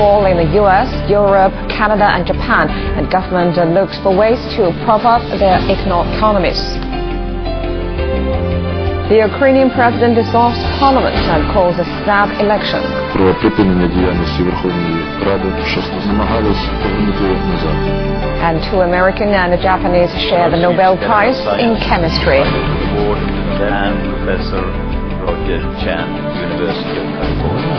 fall in the US, Europe, Canada and Japan, and government looks for ways to prop up their economies. The Ukrainian president dissolves parliament and calls a snap election. Про припинення діяльності Верховної Ради, що намагалися повернути назад. And two American and a Japanese share the Nobel Prize in chemistry. And Professor Roger Chan, University of California.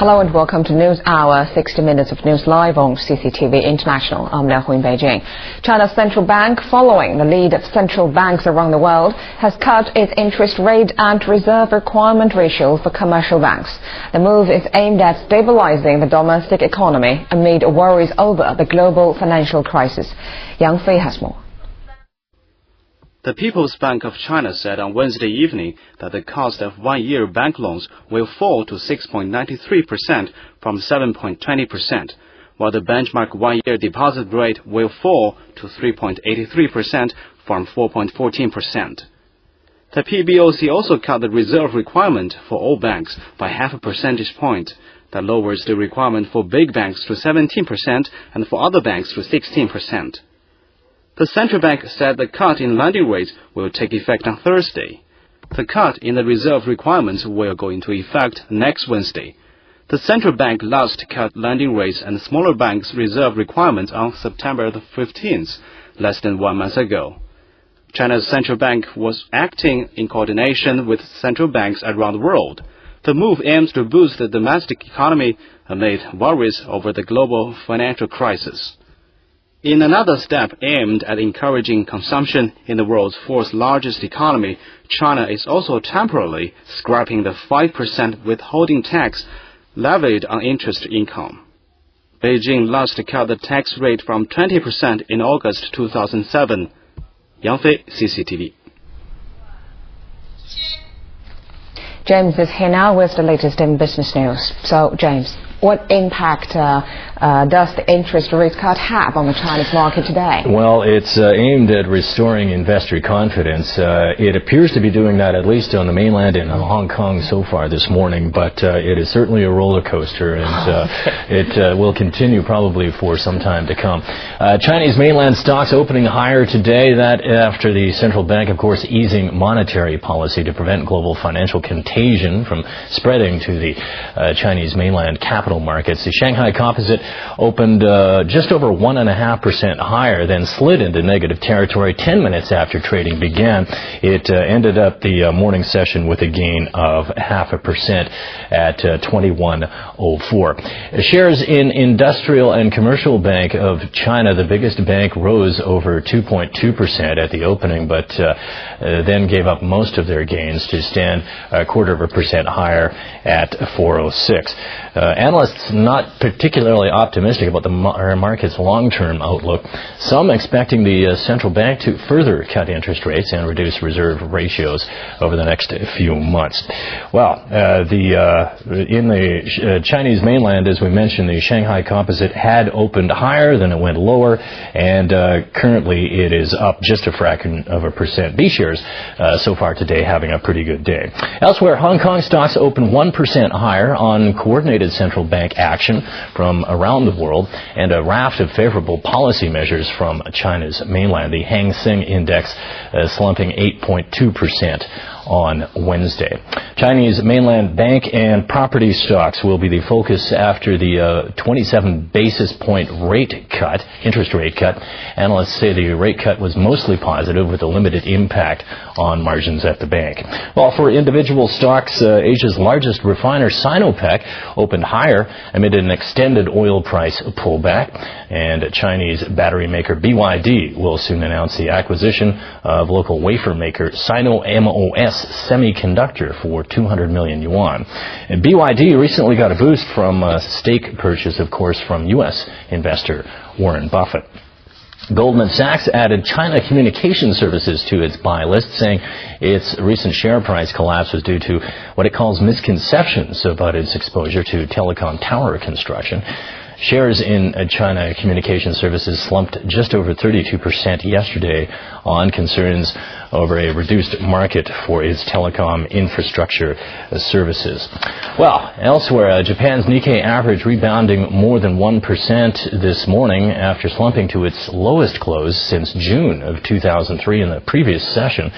Hello and welcome to NewsHour, 60 minutes of news live on CCTV International. I'm Liao Hu in Beijing. China's central bank, following the lead of central banks around the world, has cut its interest rate and reserve requirement ratio for commercial banks. The move is aimed at stabilizing the domestic economy amid worries over the global financial crisis. Yang Fei has more. The People's Bank of China said on Wednesday evening that the cost of one-year bank loans will fall to 6.93% from 7.20%, while the benchmark one-year deposit rate will fall to 3.83% from 4.14%. The PBOC also cut the reserve requirement for all banks by half a percentage point. That lowers the requirement for big banks to 17% and for other banks to 16%. The central bank said the cut in lending rates will take effect on Thursday. The cut in the reserve requirements will go into effect next Wednesday. The central bank last cut lending rates and smaller banks' reserve requirements on September the 15th, less than 1 month ago. China's central bank was acting in coordination with central banks around the world. The move aims to boost the domestic economy amid worries over the global financial crisis. In another step aimed at encouraging consumption in the world's fourth largest economy, China is also temporarily scrapping the 5% withholding tax levied on interest income. Beijing last cut the tax rate from 20% in August 2007. Yang Fei, CCTV. James is here now with the latest in business news. So, James, what impact does the interest rate cut have on the Chinese market today? Well, it's aimed at restoring investor confidence. It appears to be doing that at least on the mainland and in Hong Kong so far this morning, but it is certainly a roller coaster, and it will continue probably for some time to come. Chinese mainland stocks opening higher today, that after the central bank, of course, easing monetary policy to prevent global financial contagion from spreading to the Chinese mainland capital markets. The Shanghai Composite opened just over 1.5% higher, then slid into negative territory 10 minutes after trading began. It ended up the morning session with a gain of 0.5% at 21.04. Shares in Industrial and Commercial Bank of China, the biggest bank, rose over 2.2% at the opening, but then gave up most of their gains to stand 0.25% higher at 4.06. Analysts not particularly optimistic about the market's long-term outlook. Some expecting the central bank to further cut interest rates and reduce reserve ratios over the next few months. Well, in the Chinese mainland, as we mentioned, the Shanghai Composite had opened higher, then it went lower, and currently it is up just a fraction of a percent. B shares so far today having a pretty good day. Elsewhere, Hong Kong stocks opened 1% higher on coordinated central bank action from around the world and a raft of favorable policy measures from China's mainland. The Hang Seng Index slumping 8.2% on Wednesday. Chinese mainland bank and property stocks will be the focus after the 27 basis point interest rate cut. Analysts say the rate cut was mostly positive with a limited impact on margins at the bank. Well, for individual stocks, Asia's largest refiner, Sinopec, opened higher amid an extended oil price pullback, and Chinese battery maker BYD will soon announce the acquisition of local wafer maker Sino-MOS Semiconductor for 200 million yuan. And BYD recently got a boost from a stake purchase, of course, from U.S. investor Warren Buffett. Goldman Sachs added China Communication Services to its buy list, saying its recent share price collapse was due to what it calls misconceptions about its exposure to telecom tower construction. Shares in China Communication Services slumped just over 32% yesterday on concerns over a reduced market for its telecom infrastructure services. Well, elsewhere, Japan's Nikkei average rebounding more than 1% this morning after slumping to its lowest close since June of 2003 in the previous session.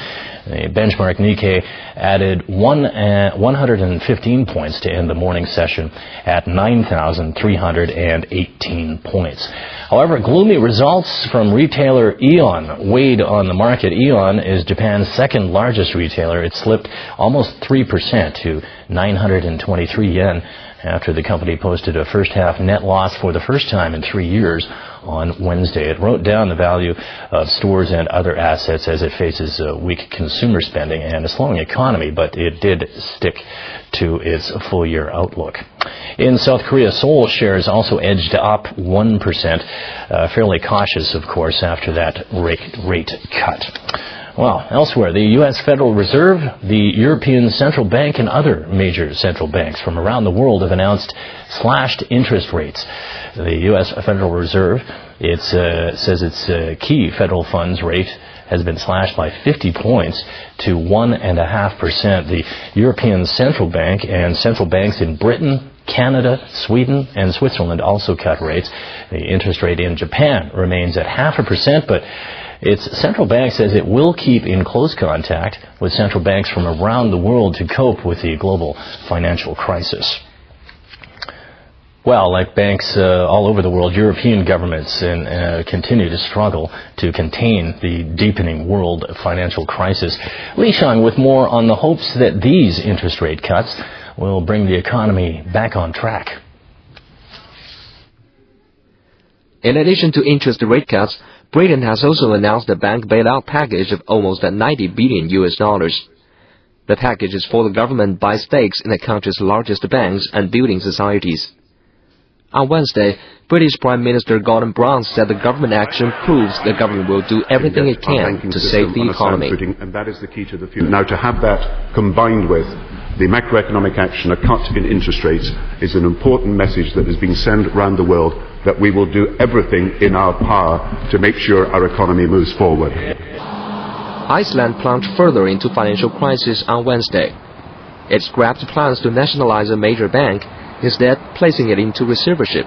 The benchmark Nikkei added 115 points to end the morning session at 9,318 points. However, gloomy results from retailer Aeon weighed on the market. Aeon is Japan's second largest retailer. It slipped almost 3% to 923 yen after the company posted a first-half net loss for the first time in 3 years on Wednesday. It wrote down the value of stores and other assets as it faces weak consumer spending and a slowing economy, but it did stick to its full-year outlook. In South Korea, Seoul shares also edged up 1%, fairly cautious, of course, after that rate cut. Well, elsewhere, the U.S. Federal Reserve, the European Central Bank, and other major central banks from around the world have announced slashed interest rates. The U.S. Federal Reserve, says its key federal funds rate has been slashed by 50 points to 1.5%. The European Central Bank and central banks in Britain, Canada, Sweden, and Switzerland also cut rates. The interest rate in Japan remains at 0.5%, but its central bank says it will keep in close contact with central banks from around the world to cope with the global financial crisis. Well, like banks all over the world, European governments continue to struggle to contain the deepening world financial crisis. Li Shang with more on the hopes that these interest rate cuts will bring the economy back on track. In addition to interest rate cuts, Britain has also announced a bank bailout package of almost $90 billion. The package is for the government buy stakes in the country's largest banks and building societies. On Wednesday, British Prime Minister Gordon Brown said the government action proves the government will do everything it can to save the economy. And that is the key to the future. Now, to have that combined with the macroeconomic action, a cut in interest rates, is an important message that is being sent around the world that we will do everything in our power to make sure our economy moves forward. Iceland plunged further into financial crisis on Wednesday. It scrapped plans to nationalize a major bank, instead placing it into receivership,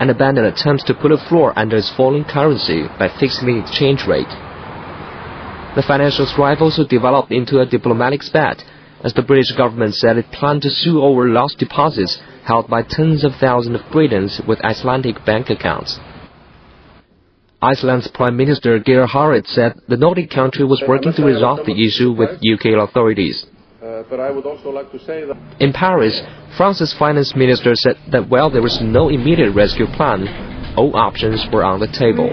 and abandoned attempts to put a floor under its falling currency by fixing the exchange rate. The financial strife also developed into a diplomatic spat, as the British government said it planned to sue over lost deposits held by tens of thousands of Britons with Icelandic bank accounts. Iceland's Prime Minister Geir Hareide said the Nordic country was working to resolve the issue with UK authorities. But I would also like to say that in Paris, France's finance minister said that while there was no immediate rescue plan, all options were on the table.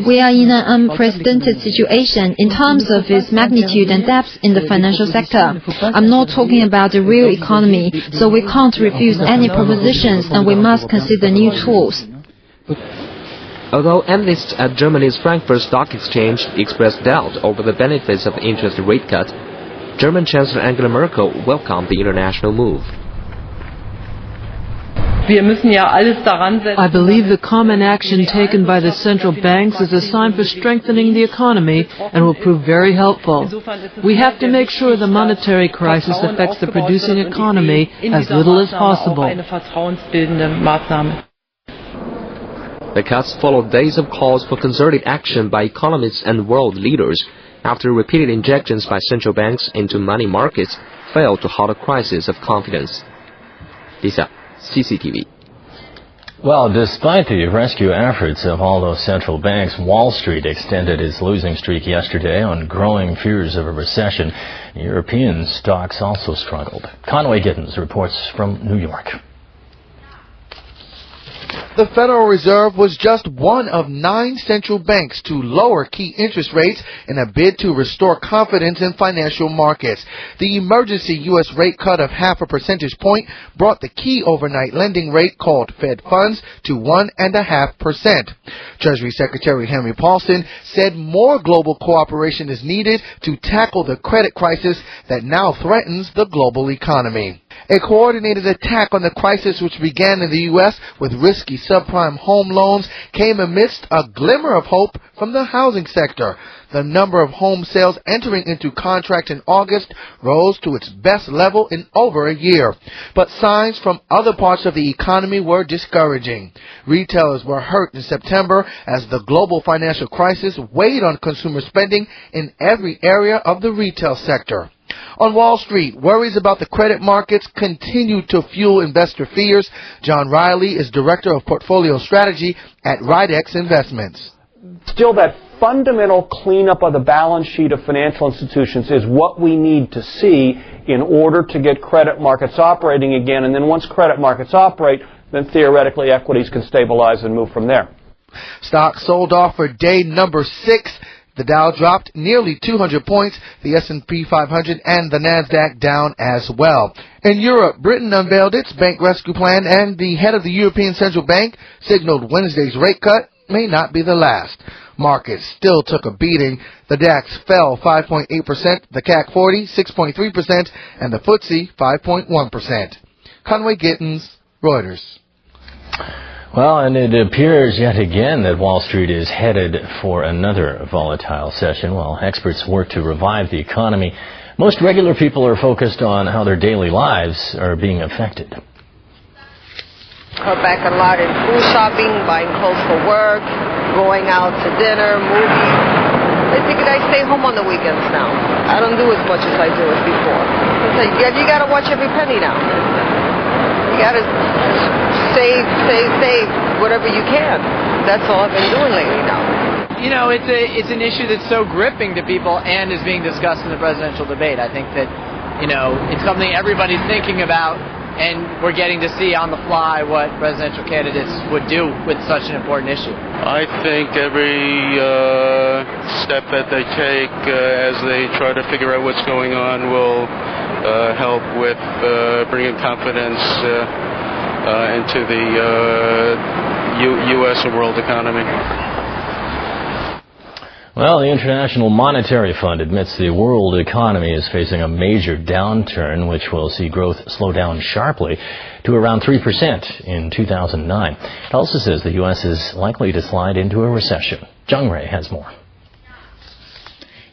We are in an unprecedented situation in terms of its magnitude and depth in the financial sector. I'm not talking about the real economy, so we can't refuse any propositions and we must consider new tools. Although analysts at Germany's Frankfurt Stock Exchange expressed doubt over the benefits of the interest rate cut, German Chancellor Angela Merkel welcomed the international move. I believe the common action taken by the central banks is a sign for strengthening the economy and will prove very helpful. We have to make sure the monetary crisis affects the producing economy as little as possible. The cuts followed days of calls for concerted action by economists and world leaders after repeated injections by central banks into money markets failed to halt a crisis of confidence. Lisa, CCTV. Well, despite the rescue efforts of all those central banks, Wall Street extended its losing streak yesterday on growing fears of a recession. European stocks also struggled. Conway Gittins reports from New York. The Federal Reserve was just one of 9 central banks to lower key interest rates in a bid to restore confidence in financial markets. The emergency U.S. rate cut of 0.5 percentage point brought the key overnight lending rate, called Fed funds, to 1.5%. Treasury Secretary Henry Paulson said more global cooperation is needed to tackle the credit crisis that now threatens the global economy. A coordinated attack on the crisis which began in the U.S. with risky subprime home loans came amidst a glimmer of hope from the housing sector. The number of home sales entering into contract in August rose to its best level in over a year. But signs from other parts of the economy were discouraging. Retailers were hurt in September as the global financial crisis weighed on consumer spending in every area of the retail sector. On Wall Street, worries about the credit markets continue to fuel investor fears. John Riley is Director of Portfolio Strategy at Ridex Investments. Still, that fundamental cleanup of the balance sheet of financial institutions is what we need to see in order to get credit markets operating again. And then once credit markets operate, then theoretically equities can stabilize and move from there. Stocks sold off for day number 6. The Dow dropped nearly 200 points, the S&P 500 and the NASDAQ down as well. In Europe, Britain unveiled its bank rescue plan, and the head of the European Central Bank signaled Wednesday's rate cut may not be the last. Markets still took a beating. The DAX fell 5.8%, the CAC 40 6.3%, and the FTSE 5.1%. Conway Gittins, Reuters. Well, and it appears yet again that Wall Street is headed for another volatile session while experts work to revive the economy. Most regular people are focused on how their daily lives are being affected. Cut back a lot in food shopping, buying clothes for work, going out to dinner, movies. Basically, I stay home on the weekends now. I don't do as much as I do as before. You got to watch every penny now. You got to save whatever you can. That's all I've been doing lately now. You know, it's an issue that's so gripping to people and is being discussed in the presidential debate. I think that, you know, it's something everybody's thinking about, and we're getting to see on the fly what presidential candidates would do with such an important issue. I think every step that they take as they try to figure out what's going on will help with bringing confidence into the U.S. and world economy. Well, the International Monetary Fund admits the world economy is facing a major downturn, which will see growth slow down sharply to around 3% in 2009. It also says the U.S. is likely to slide into a recession. Zhang Rui has more.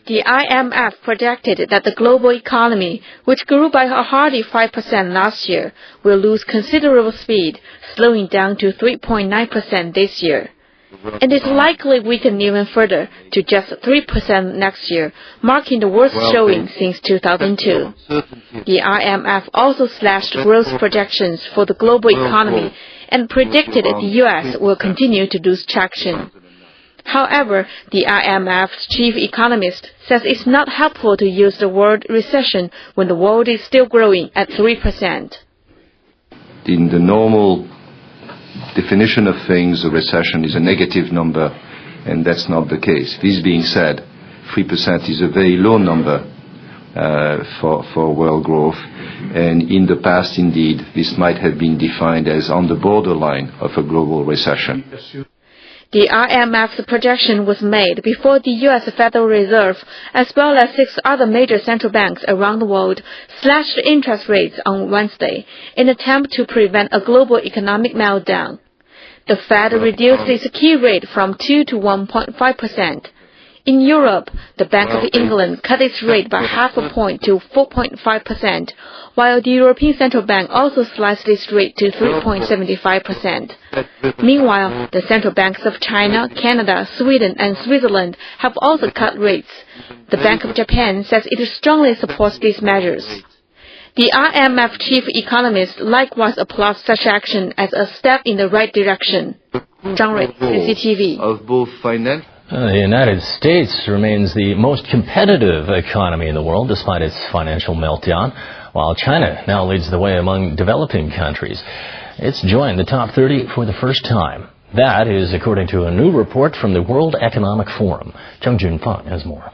The IMF projected that the global economy, which grew by a hearty 5% last year, will lose considerable speed, slowing down to 3.9% this year. And is likely weaken even further to just 3% next year, marking the worst showing since 2002. The IMF also slashed growth projections for the global economy and predicted the U.S. will continue to lose traction. However, the IMF's chief economist says it's not helpful to use the word recession when the world is still growing at 3%. In the normal definition of things, a recession is a negative number, and that's not the case. This being said, 3% is a very low number for world growth, and in the past, indeed, this might have been defined as on the borderline of a global recession. The IMF's projection was made before the U.S. Federal Reserve, as well as 6 other major central banks around the world, slashed interest rates on Wednesday in an attempt to prevent a global economic meltdown. The Fed reduced its key rate from 2 to 1.5%. In Europe, the Bank of England cut its rate by half a point to 4.5%, while the European Central Bank also sliced its rate to 3.75%. Meanwhile, the central banks of China, Canada, Sweden, and Switzerland have also cut rates. The Bank of Japan says it strongly supports these measures. The IMF chief economist likewise applauds such action as a step in the right direction. Zhang Rui, CCTV. Of both finance. The United States remains the most competitive economy in the world despite its financial meltdown, while China now leads the way among developing countries. It's joined the top 30 for the first time. That is according to a new report from the World Economic Forum. Zhang Junfang has more.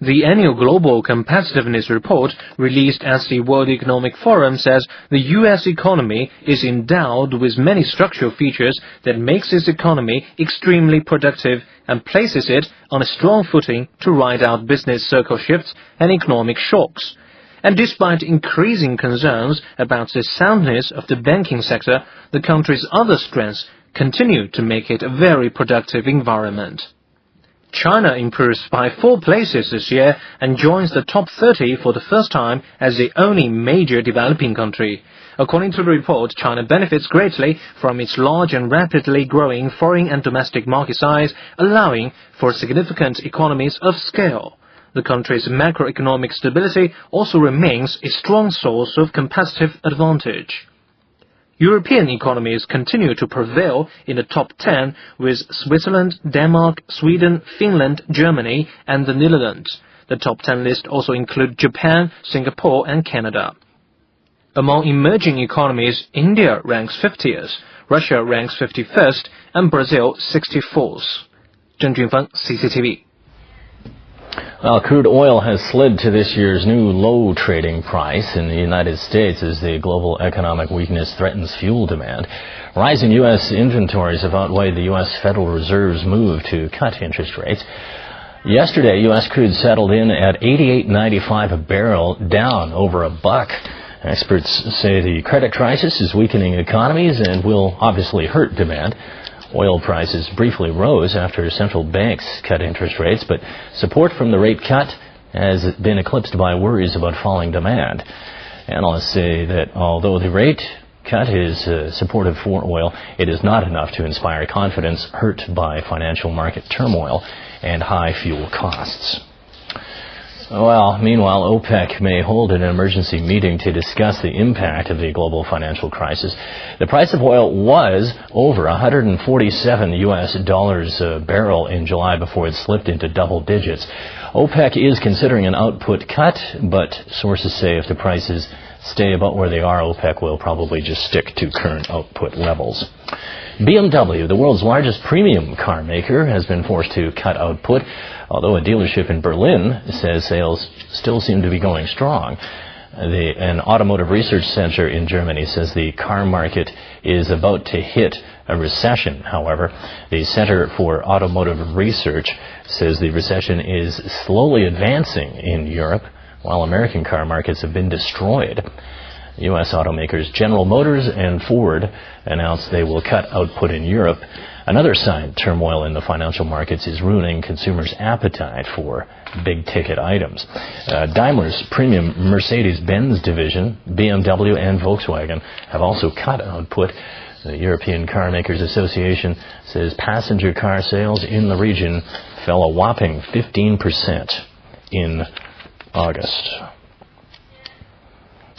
The annual Global Competitiveness Report, released as the World Economic Forum, says the U.S. economy is endowed with many structural features that makes its economy extremely productive and places it on a strong footing to ride out business cycle shifts and economic shocks. And despite increasing concerns about the soundness of the banking sector, the country's other strengths continue to make it a very productive environment. China improves by 4 places this year and joins the top 30 for the first time as the only major developing country. According to the report, China benefits greatly from its large and rapidly growing foreign and domestic market size, allowing for significant economies of scale. The country's macroeconomic stability also remains a strong source of competitive advantage. European economies continue to prevail in the top 10, with Switzerland, Denmark, Sweden, Finland, Germany, and the Netherlands. The top 10 list also includes Japan, Singapore, and Canada. Among emerging economies, India ranks 50th, Russia ranks 51st, and Brazil 64th. Zheng Junfeng, CCTV. Well, crude oil has slid to this year's new low trading price in the United States as the global economic weakness threatens fuel demand. Rising U.S. inventories have outweighed the U.S. Federal Reserve's move to cut interest rates. Yesterday, U.S. crude settled in at $88.95 a barrel, down over $1. Experts say the credit crisis is weakening economies and will obviously hurt demand. Oil prices briefly rose after central banks cut interest rates, but support from the rate cut has been eclipsed by worries about falling demand. Analysts say that although the rate cut is supportive for oil, it is not enough to inspire confidence hurt by financial market turmoil and high fuel costs. Well, meanwhile, OPEC may hold an emergency meeting to discuss the impact of the global financial crisis. The price of oil was over $147 a barrel in July before it slipped into double digits. OPEC is considering an output cut, but sources say if the prices stay about where they are, OPEC will probably just stick to current output levels. BMW, the world's largest premium car maker, has been forced to cut output, although a dealership in Berlin says sales still seem to be going strong. An automotive research center in Germany says the car market is about to hit a recession. However, the Center for Automotive Research says the recession is slowly advancing in Europe, while American car markets have been destroyed. U.S. automakers General Motors and Ford announced they will cut output in Europe. Another sign turmoil in the financial markets is ruining consumers' appetite for big-ticket items. Daimler's premium Mercedes-Benz division, BMW and Volkswagen have also cut output. The European Car Makers Association says passenger car sales in the region fell a whopping 15% in August.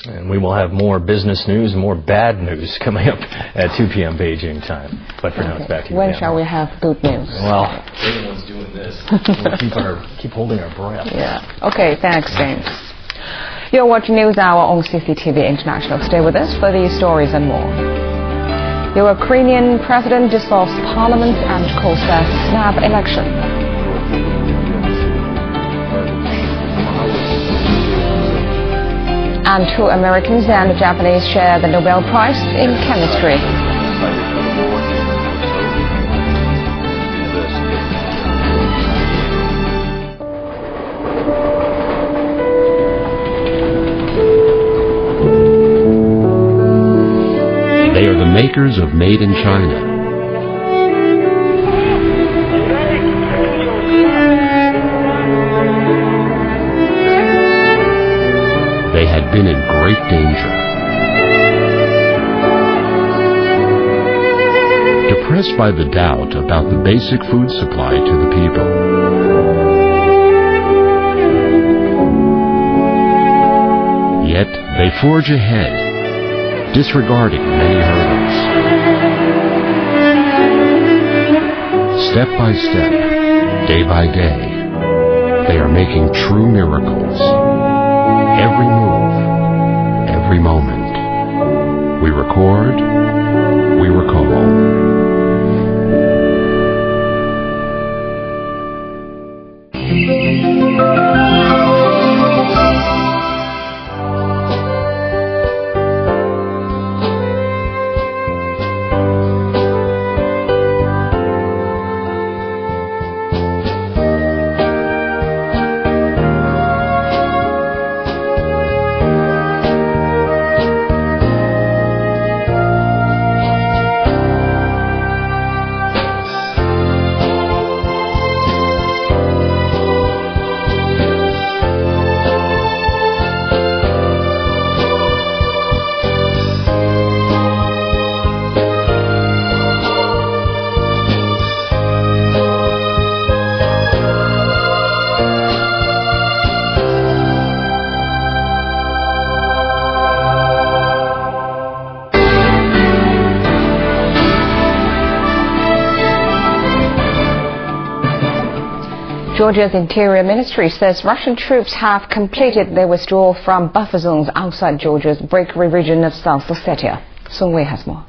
And we will have more business news, more bad news coming up at 2 p.m. Beijing time. But for now, it's back to you. When shall we have good news? Well, everyone's doing this. We'll keep holding our breath. Yeah. Okay, thanks, James. You're watching NewsHour on CCTV International. Stay with us for these stories and more. The Ukrainian president dissolves parliament and calls a snap election. And 2 Americans and a Japanese share the Nobel Prize in Chemistry. They are the makers of Made in China. They had been in great danger. Depressed by the doubt about the basic food supply to the people. Yet they forge ahead, disregarding many hurdles. Step by step, day by day, they are making true miracles. Every move, every moment, we record, we recall. Georgia's Interior Ministry says Russian troops have completed their withdrawal from buffer zones outside Georgia's breakaway region of South Ossetia. Sung Wei has more.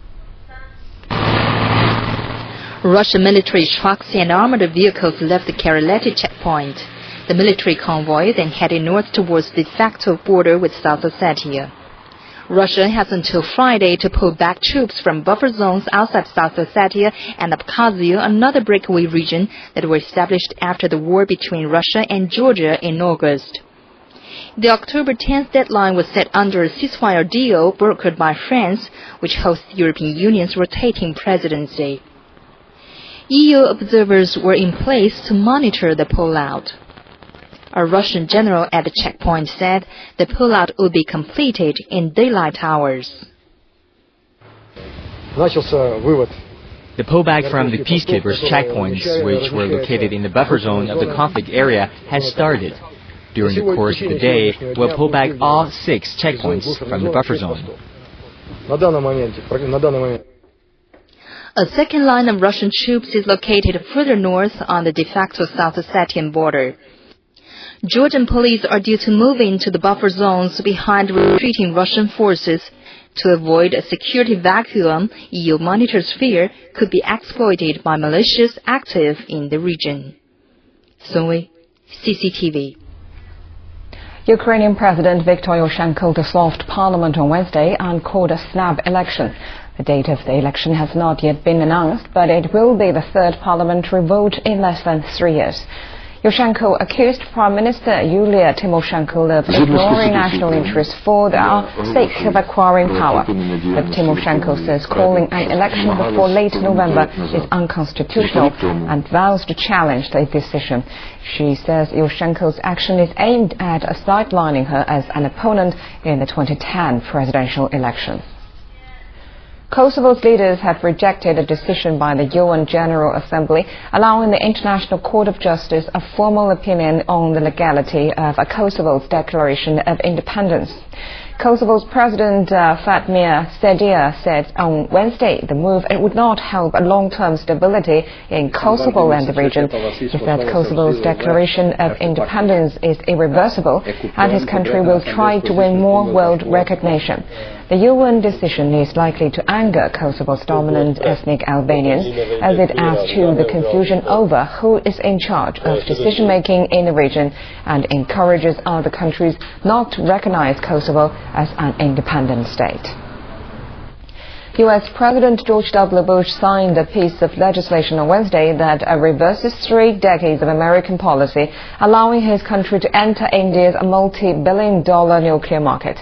Russian military trucks and armored vehicles left the Karelety checkpoint. The military convoy then headed north towards the de facto border with South Ossetia. Russia has until Friday to pull back troops from buffer zones outside South Ossetia and Abkhazia, another breakaway region that were established after the war between Russia and Georgia in August. The October 10th deadline was set under a ceasefire deal brokered by France, which hosts the European Union's rotating presidency. EU observers were in place to monitor the pullout. A Russian general at the checkpoint said the pullout would be completed in daylight hours. The pullback from the peacekeepers' checkpoints, which were located in the buffer zone of the conflict area, has started. During the course of the day, we'll pull back all 6 checkpoints from the buffer zone. A second line of Russian troops is located further north on the de facto South Ossetian border. Georgian police are due to move into the buffer zones behind retreating Russian forces. To avoid a security vacuum, EU monitors fear could be exploited by militias active in the region. Sung Wei, CCTV. Ukrainian President Viktor Yushchenko dissolved parliament on Wednesday and called a snap election. The date of the election has not yet been announced, but it will be the third parliamentary vote in less than 3 years. Yushchenko accused Prime Minister Yulia Tymoshenko of ignoring national interests for the sake of acquiring power. But Tymoshenko says calling an election before late November is unconstitutional and vows to challenge the decision. She says Yushchenko's action is aimed at sidelining her as an opponent in the 2010 presidential election. Kosovo's leaders have rejected a decision by the UN General Assembly allowing the International Court of Justice a formal opinion on the legality of Kosovo's declaration of independence. Kosovo's President Fatmir Sedia said on Wednesday the move would not help long-term stability in Kosovo and the region. He said Kosovo's declaration of independence is irreversible and his country will try to win more world recognition. The UN decision is likely to anger Kosovo's dominant ethnic Albanians as it adds to the confusion over who is in charge of decision-making in the region and encourages other countries not to recognize Kosovo as an independent state. U.S. President George W. Bush signed a piece of legislation on Wednesday that reverses 3 decades of American policy, allowing his country to enter India's multi-billion-dollar nuclear market.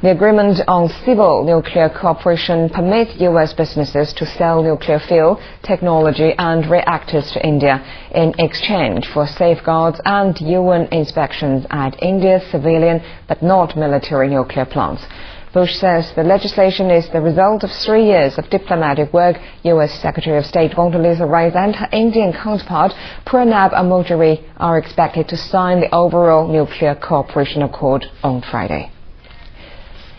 The agreement on civil nuclear cooperation permits U.S. businesses to sell nuclear fuel, technology and reactors to India in exchange for safeguards and UN inspections at India's civilian but not military nuclear plants. Bush says the legislation is the result of 3 years of diplomatic work. U.S. Secretary of State Condoleezza Rice and her Indian counterpart Pranab Mukherjee are expected to sign the overall nuclear cooperation accord on Friday.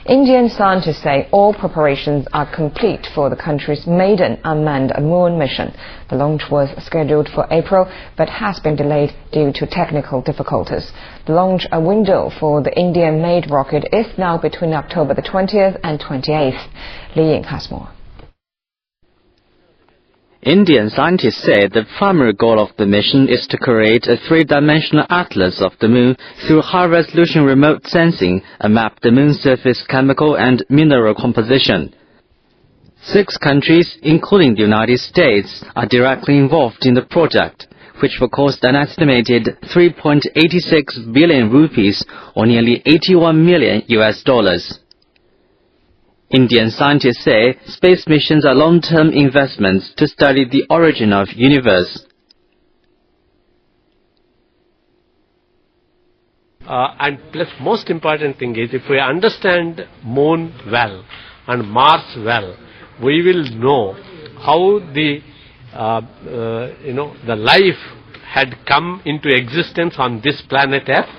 Indian scientists say all preparations are complete for the country's maiden unmanned moon mission. The launch was scheduled for April but has been delayed due to technical difficulties. The launch window for the Indian-made rocket is now between October the 20th and 28th. Li Ying has more. Indian scientists say the primary goal of the mission is to create a 3-dimensional atlas of the moon through high-resolution remote sensing and map the moon's surface chemical and mineral composition. 6 countries, including the United States, are directly involved in the project, which will cost an estimated 3.86 billion rupees or nearly $81 million. Indian scientists say space missions are long-term investments to study the origin of the universe. And plus, most important thing is, if we understand Moon well and Mars well, we will know how the life had come into existence on this planet Earth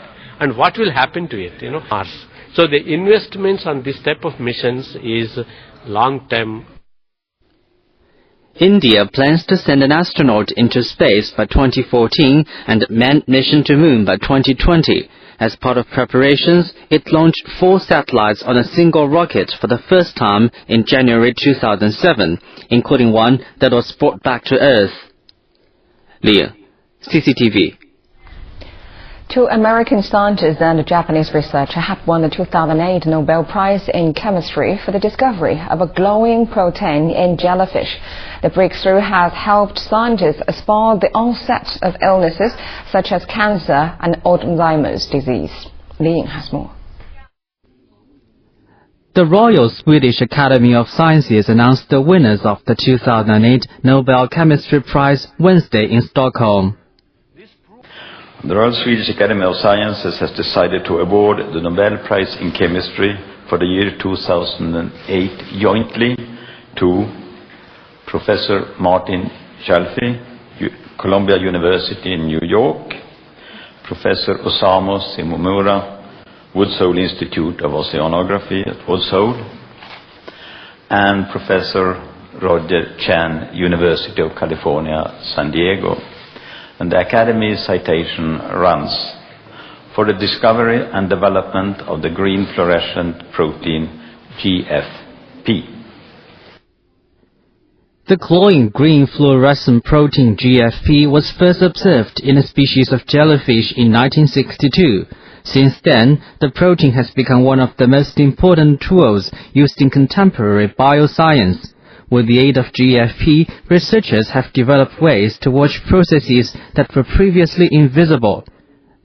and what will happen to it, Mars. So the investments on this type of missions is long-term. India plans to send an astronaut into space by 2014 and a manned mission to Moon by 2020. As part of preparations, it launched 4 satellites on a single rocket for the first time in January 2007, including one that was brought back to Earth. Leah, CCTV. 2 American scientists and a Japanese researcher have won the 2008 Nobel Prize in Chemistry for the discovery of a glowing protein in jellyfish. The breakthrough has helped scientists spot the onset of illnesses such as cancer and Alzheimer's disease. Li Ying has more. The Royal Swedish Academy of Sciences announced the winners of the 2008 Nobel Chemistry Prize Wednesday in Stockholm. The Royal Swedish Academy of Sciences has decided to award the Nobel Prize in Chemistry for the year 2008 jointly to Professor Martin Chalfie, Columbia University in New York, Professor Osamu Shimomura, Woods Hole Institute of Oceanography at Woods Hole, and Professor Roger Chan, University of California, San Diego. And the Academy's citation runs, for the discovery and development of the green fluorescent protein GFP. The glowing green fluorescent protein GFP was first observed in a species of jellyfish in 1962. Since then, the protein has become one of the most important tools used in contemporary bioscience. With the aid of GFP, researchers have developed ways to watch processes that were previously invisible.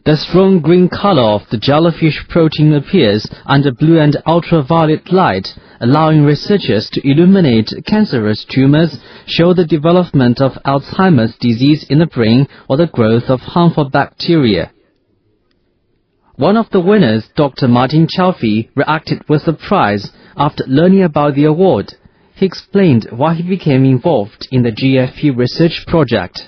The strong green color of the jellyfish protein appears under blue and ultraviolet light, allowing researchers to illuminate cancerous tumors, show the development of Alzheimer's disease in the brain, or the growth of harmful bacteria. One of the winners, Dr. Martin Chalfie, reacted with surprise after learning about the award. He explained why he became involved in the GFP research project.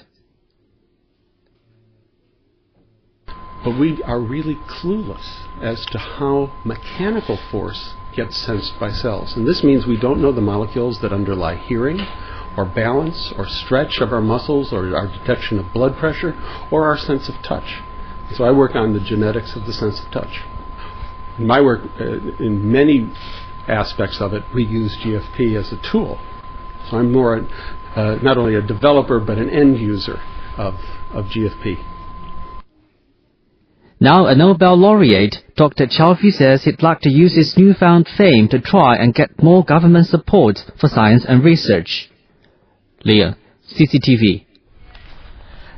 But we are really clueless as to how mechanical force gets sensed by cells. And this means we don't know the molecules that underlie hearing, or balance, or stretch of our muscles, or our detection of blood pressure, or our sense of touch. So I work on the genetics of the sense of touch. In my work, in many aspects of it, we use GFP as a tool. So I'm more not only a developer but an end user of GFP. Now a Nobel laureate, Dr. Chalfie says he'd like to use his newfound fame to try and get more government support for science and research. Leah, CCTV.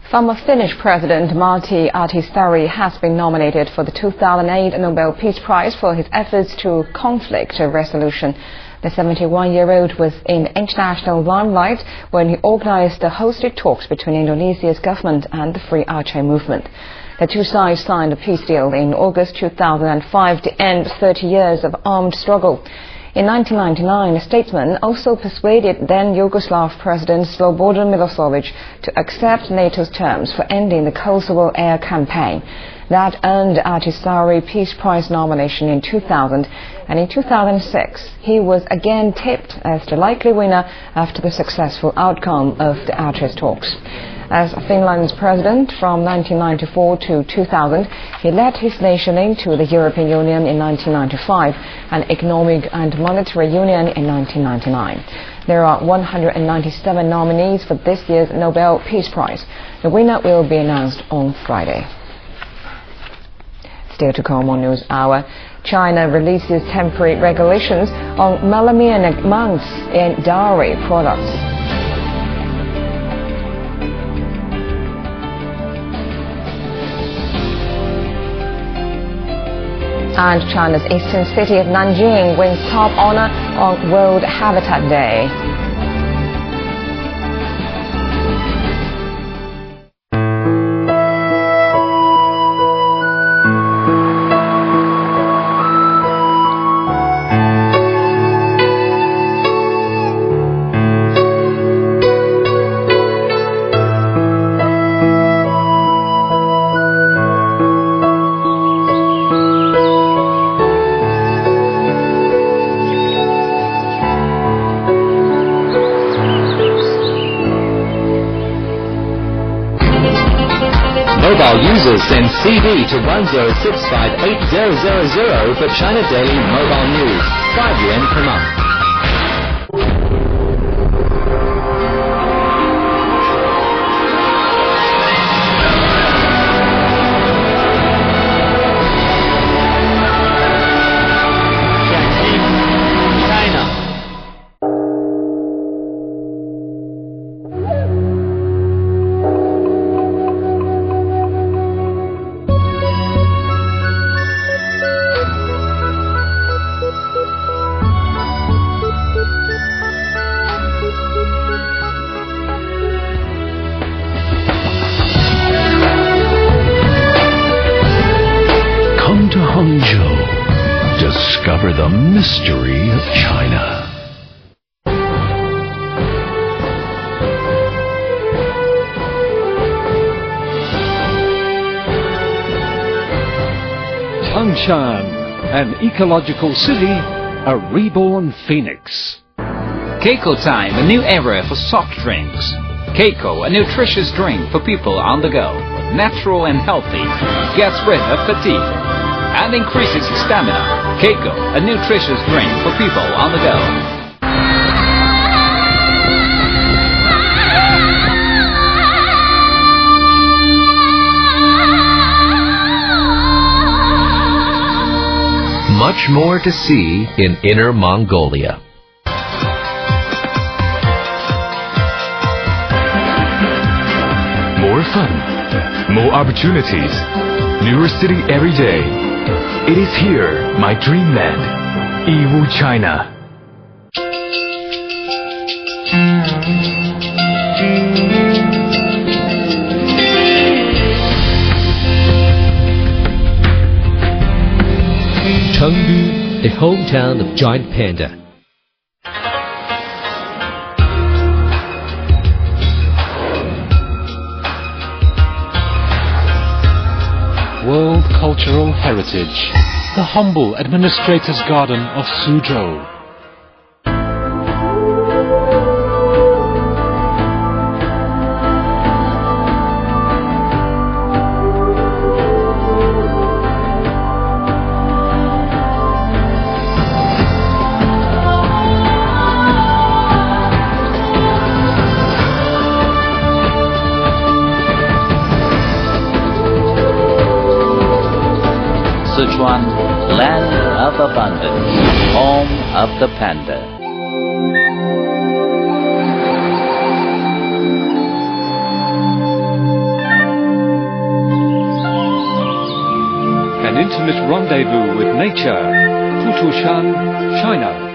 Former Finnish President Martti Ahtisaari has been nominated for the 2008 Nobel Peace Prize for his efforts to conflict resolution. The 71-year-old was in international limelight when he organized the hosted talks between Indonesia's government and the Free Aceh movement. The two sides signed a peace deal in August 2005 to end 30 years of armed struggle. In 1999, a statesman also persuaded then Yugoslav President Slobodan Milosevic to accept NATO's terms for ending the Kosovo air campaign. That earned Ahtisaari Peace Prize nomination in 2000, and in 2006 he was again tipped as the likely winner after the successful outcome of the Aceh talks. As Finland's president from 1994 to 2000, he led his nation into the European Union in 1995 and Economic and Monetary Union in 1999. There are 197 nominees for this year's Nobel Peace Prize. The winner will be announced on Friday. Still to come on NewsHour, China releases temporary regulations on melamine amounts in dairy products. And China's eastern city of Nanjing wins top honor on World Habitat Day. Mobile users send CD to 10658000 for China Daily Mobile News. 5 yuan per month. Discover the mystery of China. Tangshan, an ecological city, a reborn phoenix. Keiko Time, a new era for soft drinks. Keiko, a nutritious drink for people on the go. Natural and healthy, gets rid of fatigue and increases stamina. Keiko, a nutritious drink for people on the go. Much more to see in Inner Mongolia. More fun, more opportunities, newer city every day. It is here, my dreamland, Yiwu, China. Chengdu, the hometown of giant panda. World Cultural Heritage, the humble administrator's garden of Suzhou. Sichuan, land of abundance, home of the panda. An intimate rendezvous with nature, Futushan, China.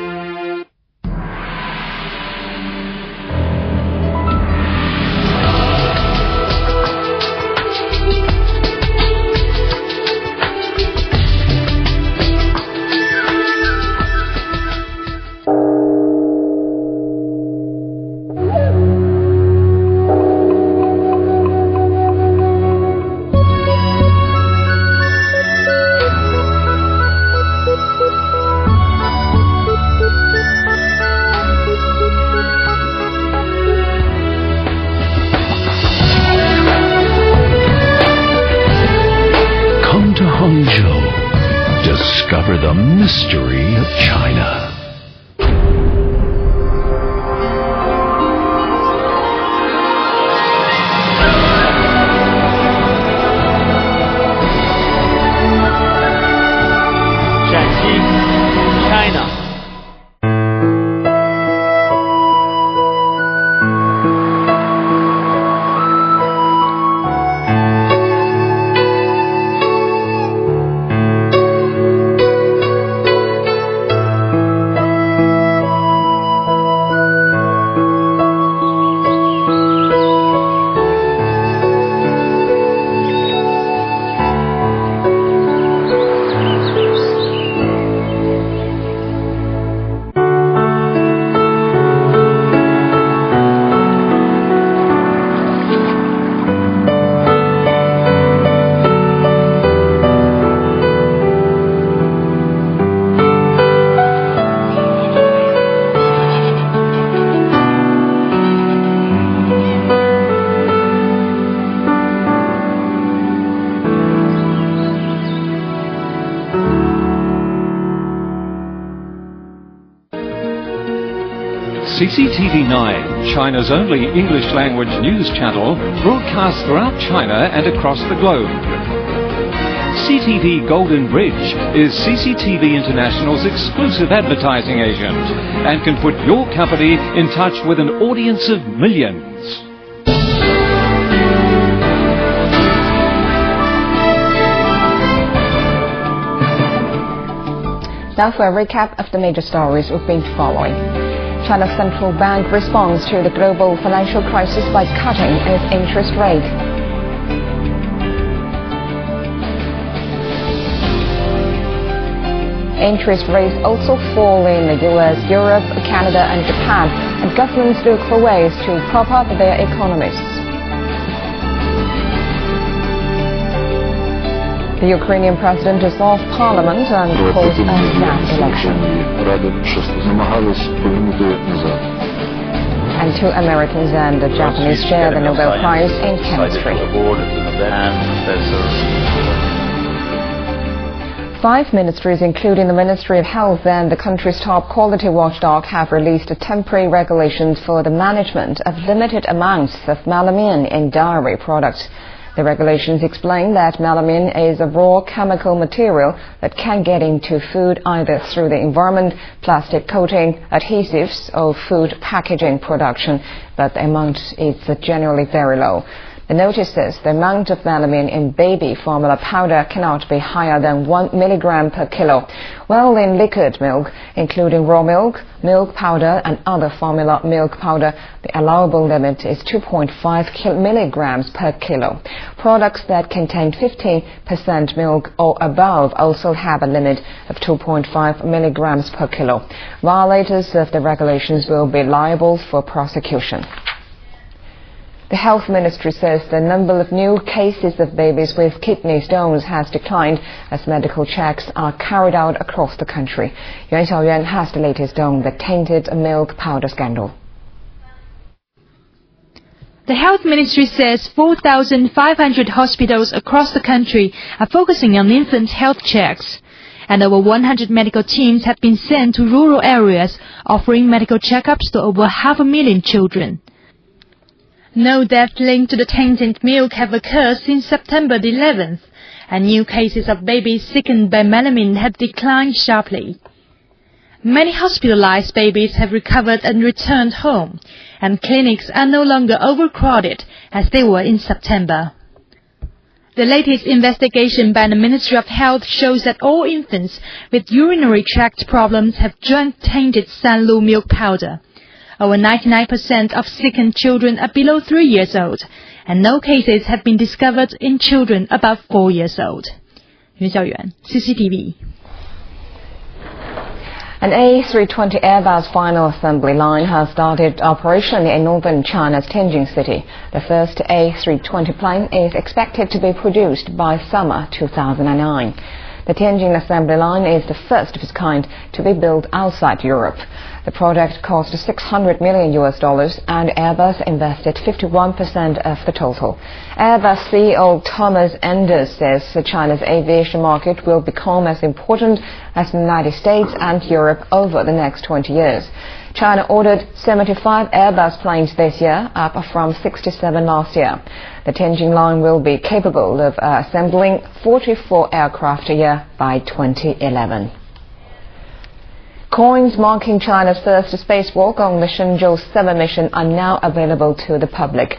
Discover the mystery of China. China. CCTV9, China's only English-language news channel, broadcasts throughout China and across the globe. CTV Golden Bridge is CCTV International's exclusive advertising agent and can put your company in touch with an audience of millions. Now for a recap of the major stories we've been following. China's central bank responds to the global financial crisis by cutting its interest rate. Interest rates also fall in the US, Europe, Canada and Japan, and governments look for ways to prop up their economies. The Ukrainian president dissolved parliament and calls a snap election. And 2 Americans and a Japanese share the Nobel Prize in Chemistry. 5 ministries, including the Ministry of Health and the country's top quality watchdog, have released temporary regulations for the management of limited amounts of melamine in dairy products. The regulations explain that melamine is a raw chemical material that can get into food either through the environment, plastic coating, adhesives, or food packaging production, but the amount is generally very low. The notice says the amount of melamine in baby formula powder cannot be higher than 1 milligram per kilo, while in liquid milk, including raw milk, milk powder and other formula milk powder, the allowable limit is 2.5 milligrams per kilo. Products that contain 15% milk or above also have a limit of 2.5 milligrams per kilo. Violators of the regulations will be liable for prosecution. The Health Ministry says the number of new cases of babies with kidney stones has declined as medical checks are carried out across the country. Yuan Xiaoyuan has the latest on the tainted milk powder scandal. The Health Ministry says 4,500 hospitals across the country are focusing on infant health checks, and over 100 medical teams have been sent to rural areas offering medical checkups to over 500,000 children. No deaths linked to the tainted milk have occurred since September the 11th, and new cases of babies sickened by melamine have declined sharply. Many hospitalized babies have recovered and returned home, and clinics are no longer overcrowded as they were in September. The latest investigation by the Ministry of Health shows that all infants with urinary tract problems have drunk tainted Sanlu milk powder. Over 99% of sickened children are below 3 years old, and no cases have been discovered in children above 4 years old. Yuan Xiaoyuan, CCTV. An A320 Airbus final assembly line has started operation in northern China's Tianjin city. The first A320 plane is expected to be produced by summer 2009. The Tianjin assembly line is the first of its kind to be built outside Europe. The project cost $600 million and Airbus invested 51% of the total. Airbus CEO Thomas Enders says China's aviation market will become as important as the United States and Europe over the next 20 years. China ordered 75 Airbus planes this year, up from 67 last year. The Tianjin line will be capable of assembling 44 aircraft a year by 2011. Coins marking China's first spacewalk on the Shenzhou 7 mission are now available to the public.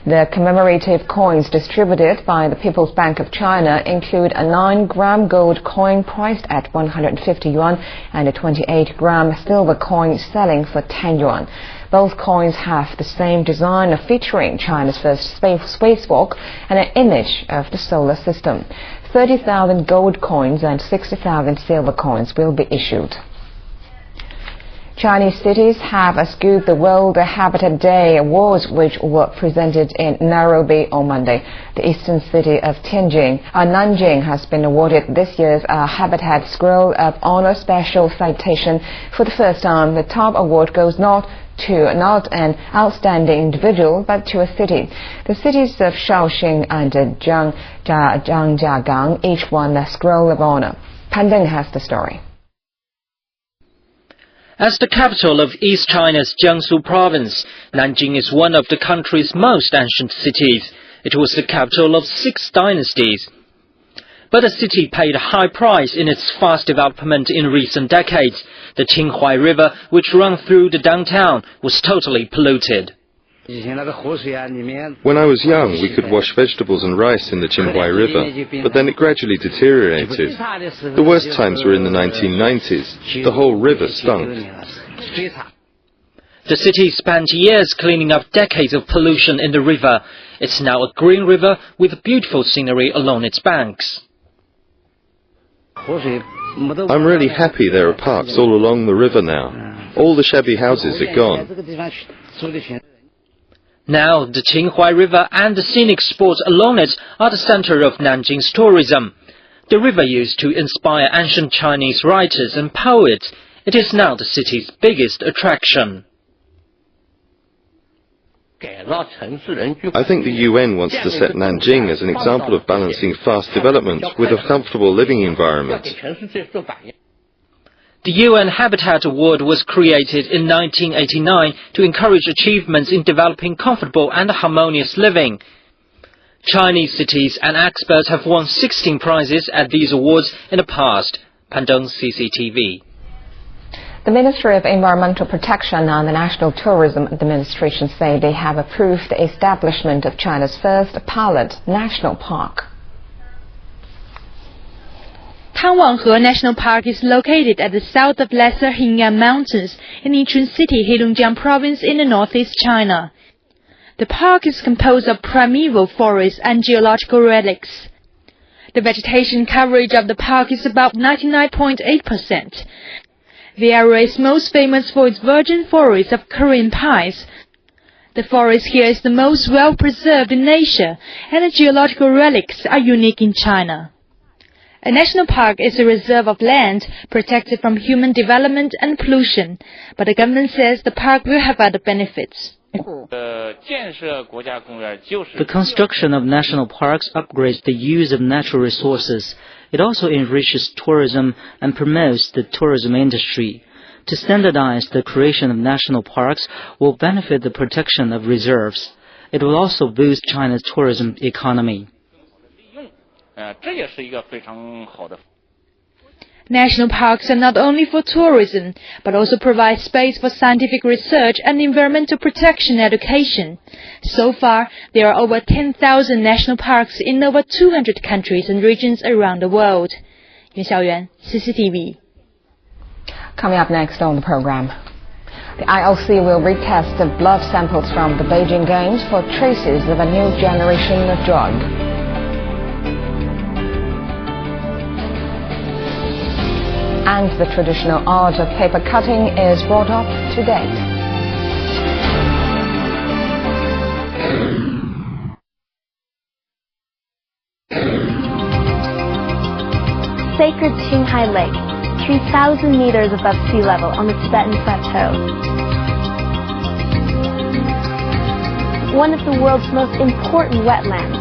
The commemorative coins distributed by the People's Bank of China include a 9-gram gold coin priced at 150 yuan and a 28-gram silver coin selling for 10 yuan. Both coins have the same design, featuring China's first spacewalk and an image of the solar system. 30,000 gold coins and 60,000 silver coins will be issued. Chinese cities have scooped the World Habitat Day Awards, which were presented in Nairobi on Monday. The eastern city of Nanjing has been awarded this year's Habitat Scroll of Honor Special Citation. For the first time, the top award goes not an outstanding individual, but to a city. The cities of Shaoxing and Zhangjiagang each won the Scroll of Honor. Pan Deng has the story. As the capital of East China's Jiangsu province, Nanjing is one of the country's most ancient cities. It was the capital of 6 dynasties. But the city paid a high price in its fast development in recent decades. The Qinghai River, which runs through the downtown, was totally polluted. When I was young, we could wash vegetables and rice in the Qinghai River, but then it gradually deteriorated. The worst times were in the 1990s. The whole river stunk. The city spent years cleaning up decades of pollution in the river. It's now a green river with beautiful scenery along its banks. I'm really happy there are parks all along the river now. All the shabby houses are gone. Now, the Qinghai River and the scenic spots along it are the center of Nanjing's tourism. The river used to inspire ancient Chinese writers and poets. It is now the city's biggest attraction. I think the UN wants to set Nanjing as an example of balancing fast development with a comfortable living environment. The UN Habitat Award was created in 1989 to encourage achievements in developing comfortable and harmonious living. Chinese cities and experts have won 16 prizes at these awards in the past. Pandong, CCTV. The Ministry of Environmental Protection and the National Tourism Administration say they have approved the establishment of China's first pilot national park. Tangwanghe National Park is located at the south of Lesser Hingyan Mountains in Yichun City, Heilongjiang Province in the northeast China. The park is composed of primeval forests and geological relics. The vegetation coverage of the park is about 99.8%. The area is most famous for its virgin forest of Korean pines. The forest here is the most well-preserved in Asia, and the geological relics are unique in China. A national park is a reserve of land protected from human development and pollution, but the government says the park will have other benefits. The construction of national parks upgrades the use of natural resources. It also enriches tourism and promotes the tourism industry. To standardize the creation of national parks will benefit the protection of reserves. It will also boost China's tourism economy. National parks are not only for tourism, but also provide space for scientific research and environmental protection education. So far, there are over 10,000 national parks in over 200 countries and regions around the world. Yuan Xiaoyuan, CCTV. Coming up next on the program, the IOC will retest the blood samples from the Beijing Games for traces of a new generation of drug. And the traditional art of paper cutting is brought up to date. Sacred Qinghai Lake, 3,000 meters above sea level on the Tibetan Plateau. One of the world's most important wetlands.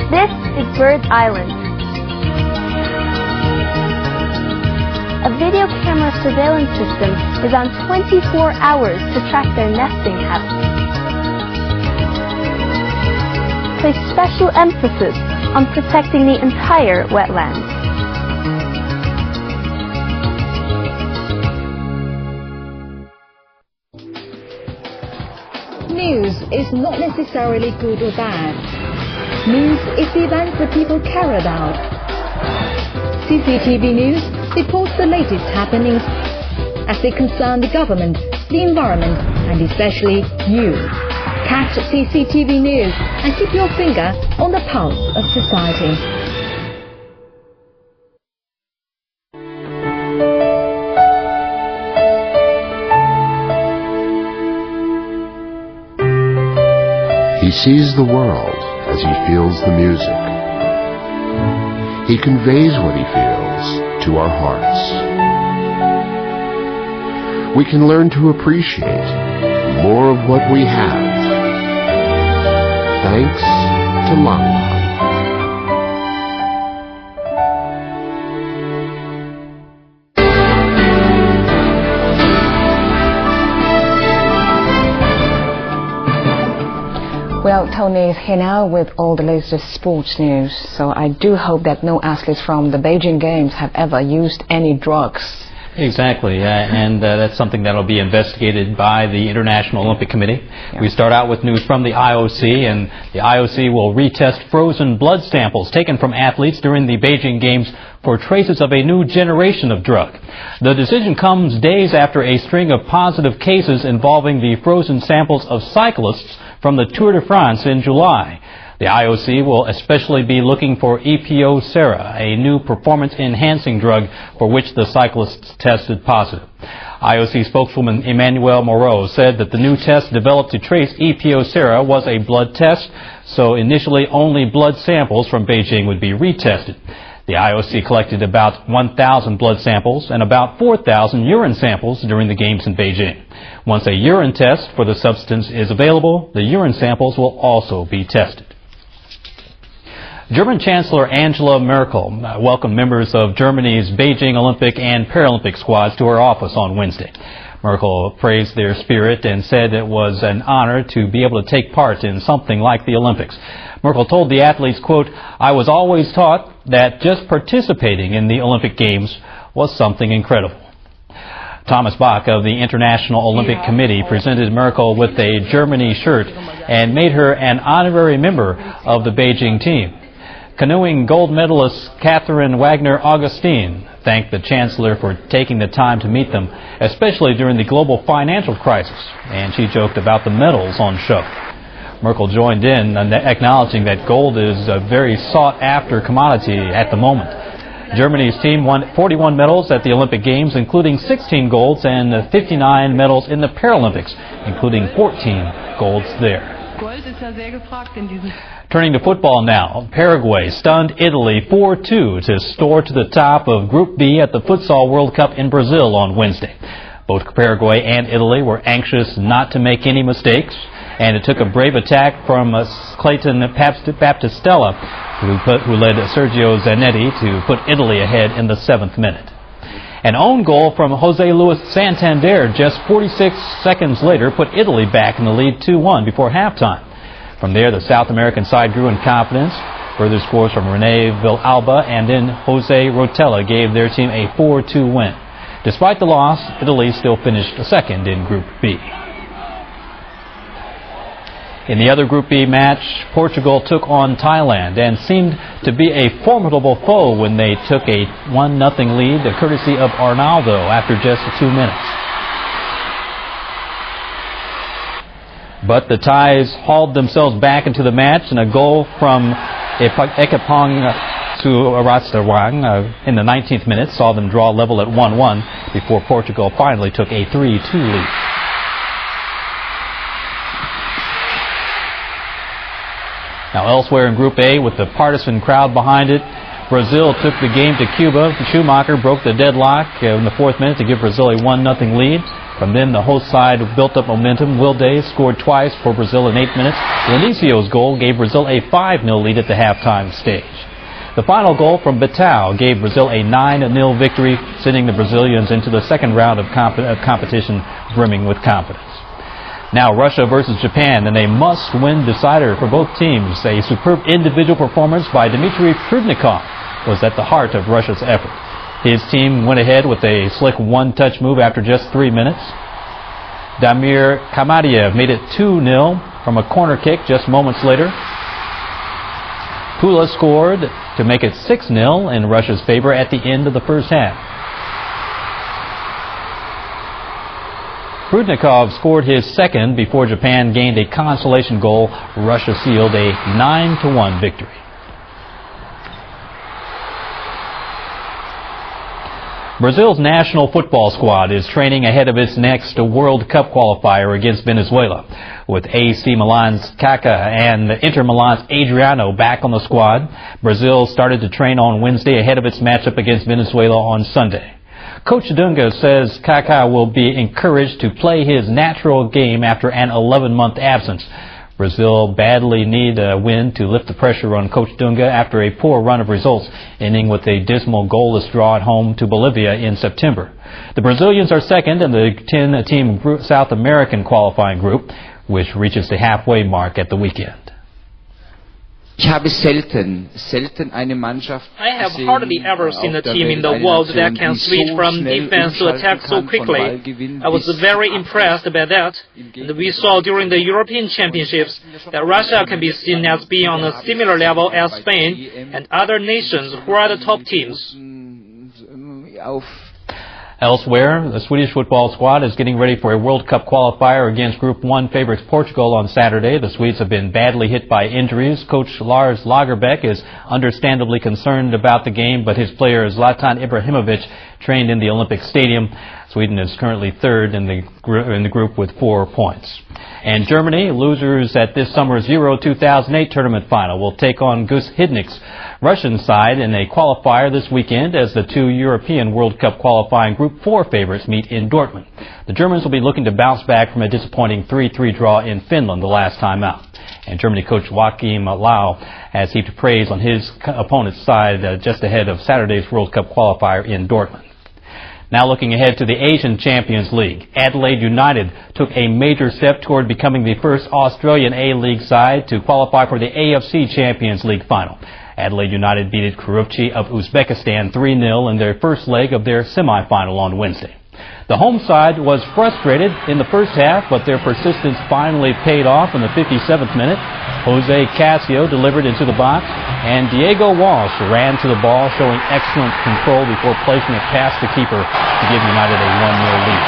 This is Bird Island. A video camera surveillance system is on 24 hours to track their nesting habits. Place special emphasis on protecting the entire wetlands. News is not necessarily good or bad. News is the events that people care about. CCTV News reports the latest happenings as they concern the government, the environment, and especially you. Catch CCTV News and keep your finger on the pulse of society. He sees the world as he feels the music. He conveys what he feels to our hearts. We can learn to appreciate more of what we have, thanks to Lama. Well, Tony is here now with all the latest sports news. So I do hope that no athletes from the Beijing Games have ever used any drugs. Exactly, and that's something that will be investigated by the International Olympic Committee. Yeah. We start out with news from the IOC, and the IOC will retest frozen blood samples taken from athletes during the Beijing Games for traces of a new generation of drug. The decision comes days after a string of positive cases involving the frozen samples of cyclists from the Tour de France in July. The IOC will especially be looking for EPO-Sera, a new performance-enhancing drug for which the cyclists tested positive. IOC spokeswoman Emmanuelle Moreau said that the new test developed to trace EPO-Sera was a blood test, so initially only blood samples from Beijing would be retested. The IOC collected about 1,000 blood samples and about 4,000 urine samples during the Games in Beijing. Once a urine test for the substance is available, the urine samples will also be tested. German Chancellor Angela Merkel welcomed members of Germany's Beijing Olympic and Paralympic squads to her office on Wednesday. Merkel praised their spirit and said it was an honor to be able to take part in something like the Olympics. Merkel told the athletes, quote, "I was always taught that just participating in the Olympic Games was something incredible." Thomas Bach of the International Olympic Committee presented Merkel with a Germany shirt and made her an honorary member of the Beijing team. Canoeing gold medalist Catherine Wagner-Augustine thanked the Chancellor for taking the time to meet them, especially during the global financial crisis, and she joked about the medals on show. Merkel joined in acknowledging that gold is a very sought-after commodity at the moment. Germany's team won 41 medals at the Olympic Games, including 16 golds and 59 medals in the Paralympics, including 14 golds there. Turning to football now, Paraguay stunned Italy 4-2 to soar to the top of Group B at the Futsal World Cup in Brazil on Wednesday. Both Paraguay and Italy were anxious not to make any mistakes, and it took a brave attack from Clayton Baptistella, who led Sergio Zanetti to put Italy ahead in the 7th minute. An own goal from Jose Luis Santander just 46 seconds later put Italy back in the lead 2-1 before halftime. From there, the South American side grew in confidence. Further scores from Rene Villalba and then Jose Rotella gave their team a 4-2 win. Despite the loss, Italy still finished second in Group B. In the other Group B match, Portugal took on Thailand and seemed to be a formidable foe when they took a 1-0 lead, courtesy of Arnaldo, after just 2 minutes. But the Thais hauled themselves back into the match, and a goal from Ekapong Suratawang in the 19th minute saw them draw level at 1-1 before Portugal finally took a 3-2 lead. Now elsewhere in Group A, with the partisan crowd behind it, Brazil took the game to Cuba. Schumacher broke the deadlock in the 4th minute to give Brazil a 1-0 lead. From then, the host side built up momentum. Wilde scored twice for Brazil in 8 minutes. Lenicio's goal gave Brazil a 5-0 lead at the halftime stage. The final goal from Betao gave Brazil a 9-0 victory, sending the Brazilians into the second round of competition brimming with confidence. Now Russia versus Japan in a must-win decider for both teams. A superb individual performance by Dmitry Prudnikov was at the heart of Russia's effort. His team went ahead with a slick one-touch move after just 3 minutes. Damir Kamadiev made it 2-0 from a corner kick just moments later. Pula scored to make it 6-0 in Russia's favor at the end of the first half. Prudnikov scored his second before Japan gained a consolation goal. Russia sealed a 9-1 victory. Brazil's national football squad is training ahead of its next World Cup qualifier against Venezuela. With AC Milan's Kaká and Inter Milan's Adriano back on the squad, Brazil started to train on Wednesday ahead of its matchup against Venezuela on Sunday. Coach Dunga says Kaká will be encouraged to play his natural game after an 11-month absence. Brazil badly need a win to lift the pressure on Coach Dunga after a poor run of results, ending with a dismal goalless draw at home to Bolivia in September. The Brazilians are second in the 10-team South American qualifying group. which reaches the halfway mark at the weekend. I have hardly ever seen a team in the world that can switch from defense to attack so quickly. I was very impressed by that. And we saw during the European Championships that Russia can be seen as being on a similar level as Spain and other nations who are the top teams. Elsewhere, the Swedish football squad is getting ready for a World Cup qualifier against Group 1 favorites Portugal on Saturday. The Swedes have been badly hit by injuries. Coach Lars Lagerbäck is understandably concerned about the game, but his player Zlatan Ibrahimovic trained in the Olympic Stadium. Sweden is currently third in the group with 4 points. And Germany, losers at this summer's Euro 2008 tournament final, will take on Gus Hiddnk's Russian side in a qualifier this weekend as the 2 European World Cup qualifying Group 4 favorites meet in Dortmund. The Germans will be looking to bounce back from a disappointing 3-3 draw in Finland the last time out. And Germany coach Joachim Löw has heaped praise on his opponent's side just ahead of Saturday's World Cup qualifier in Dortmund. Now looking ahead to the Asian Champions League, Adelaide United took a major step toward becoming the first Australian A-League side to qualify for the AFC Champions League final. Adelaide United beat Kurupchi of Uzbekistan 3-0 in their first leg of their semi-final on Wednesday. The home side was frustrated in the first half, but their persistence finally paid off in the 57th minute. Jose Casio delivered into the box, and Diego Walsh ran to the ball, showing excellent control before placing it past the keeper to give United a 1-0 lead.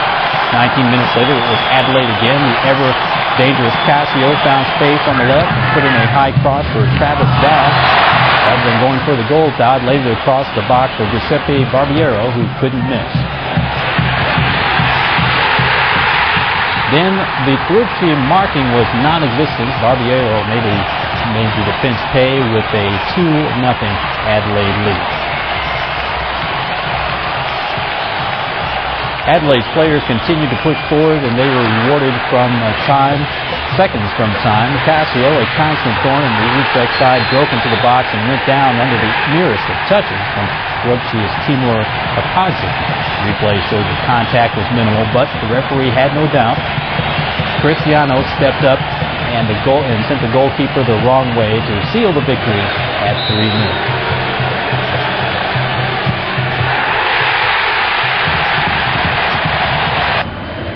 19 minutes later, it was Adelaide again. The ever-dangerous Casio found space on the left and put in a high cross for Travis Bass. Rather than going for the goal, Todd laid it across the box for Giuseppe Barbiero, who couldn't miss. Then the Kurupchi marking was non-existent. Barbiero made the defense pay with a 2-0 Adelaide lead. Adelaide's players continued to push forward, and they were rewarded from seconds from time. Casio, a constant thorn in the Uzbek side, broke into the box and went down under the nearest of touches from Kurupchi's Timur Apagzi. Replay showed the contact was minimal, but the referee had no doubt. Cristiano stepped up and sent the goalkeeper the wrong way to seal the victory at 3-0.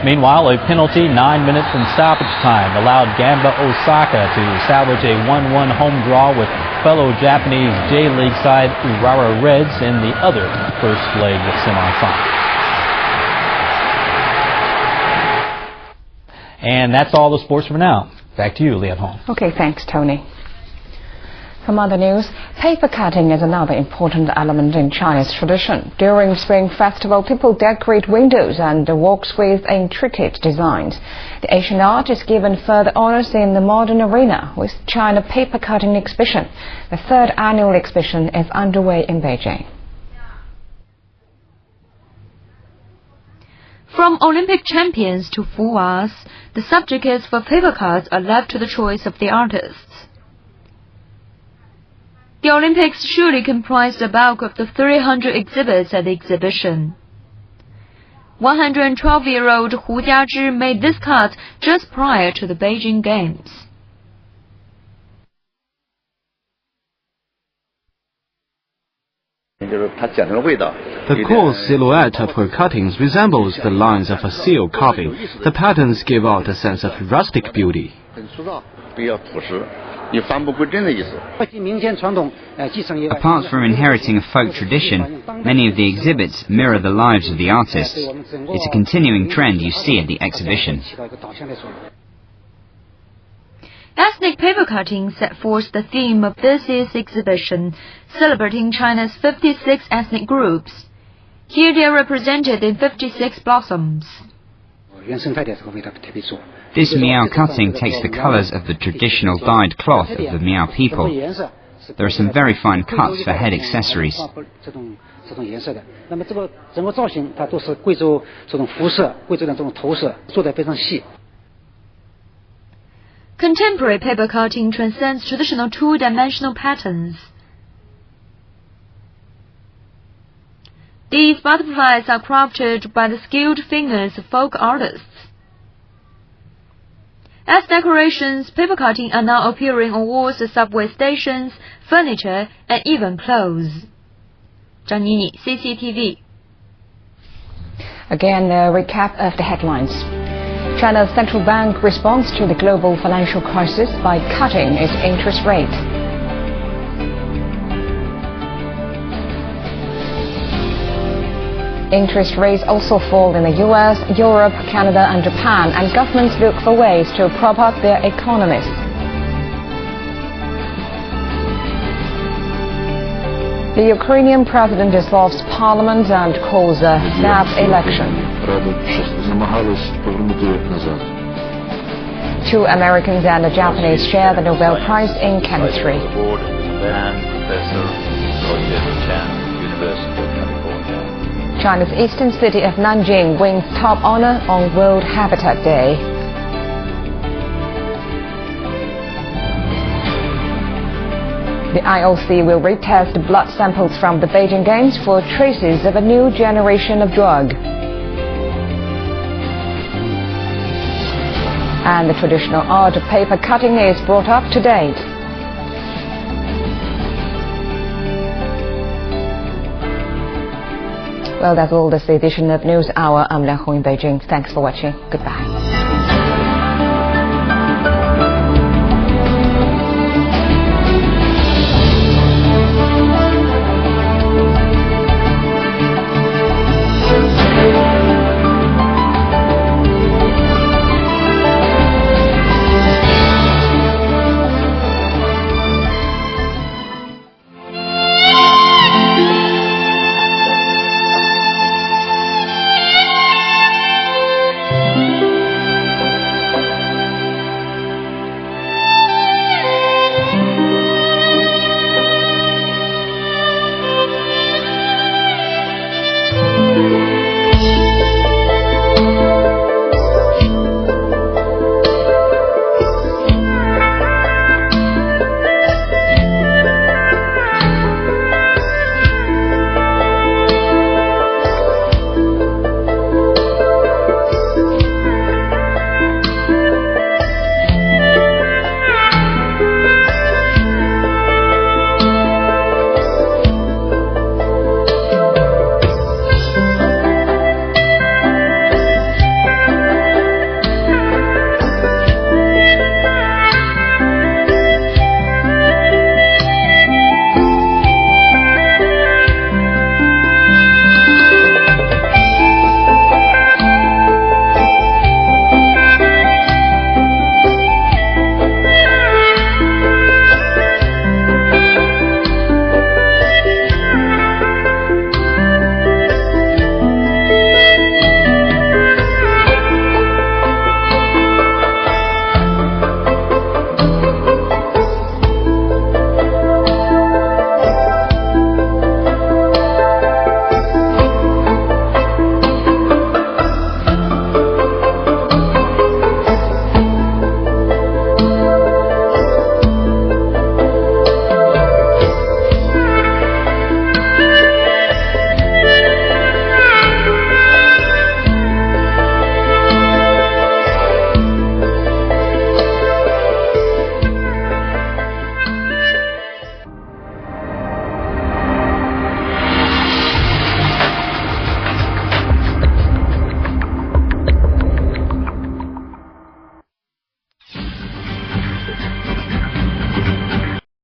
Meanwhile, a penalty 9 minutes from stoppage time allowed Gamba Osaka to salvage a 1-1 home draw with fellow Japanese J-League side Urawa Reds in the other first leg of semifinals. And that's all the sports for now. Back to you, Leanne Hall. Okay, thanks, Tony. Some other news. Paper cutting is another important element in Chinese tradition. During Spring Festival, people decorate windows and walks with intricate designs. The Asian art is given further honors in the modern arena with China Paper Cutting Exhibition. The 3rd annual exhibition is underway in Beijing. From Olympic champions to fools, the subjects for paper cuts are left to the choice of the artists. The Olympics surely comprised the bulk of the 300 exhibits at the exhibition. 112-year-old Hu Jiazhi made this cut just prior to the Beijing Games. The coarse silhouette of her cuttings resembles the lines of a seal carving. The patterns give out a sense of rustic beauty. Apart from inheriting a folk tradition, many of the exhibits mirror the lives of the artists. It's a continuing trend you see at the exhibition. Ethnic paper cutting set forth the theme of this year's exhibition, celebrating China's 56 ethnic groups. Here they are represented in 56 blossoms. This Miao cutting takes the colors of the traditional dyed cloth of the Miao people. There are some very fine cuts for head accessories. Contemporary paper cutting transcends traditional two-dimensional patterns. These butterflies are crafted by the skilled fingers of folk artists. As decorations, paper cutting are now appearing on walls at subway stations, furniture, and even clothes. Zhang Nini, CCTV. Again, a recap of the headlines. China's central bank responds to the global financial crisis by cutting its interest rate. Interest rates also fall in the US, Europe, Canada and Japan, and governments look for ways to prop up their economies. The Ukrainian president dissolves parliament and calls a snap election. 2 Americans and a Japanese share the Nobel Prize in Chemistry. China's eastern city of Nanjing wins top honor on World Habitat Day. The IOC will retest blood samples from the Beijing Games for traces of a new generation of drug. And the traditional art of paper cutting is brought up to date. Well, that's all this edition of News Hour. I'm Liang Hong in Beijing. Thanks for watching. Goodbye.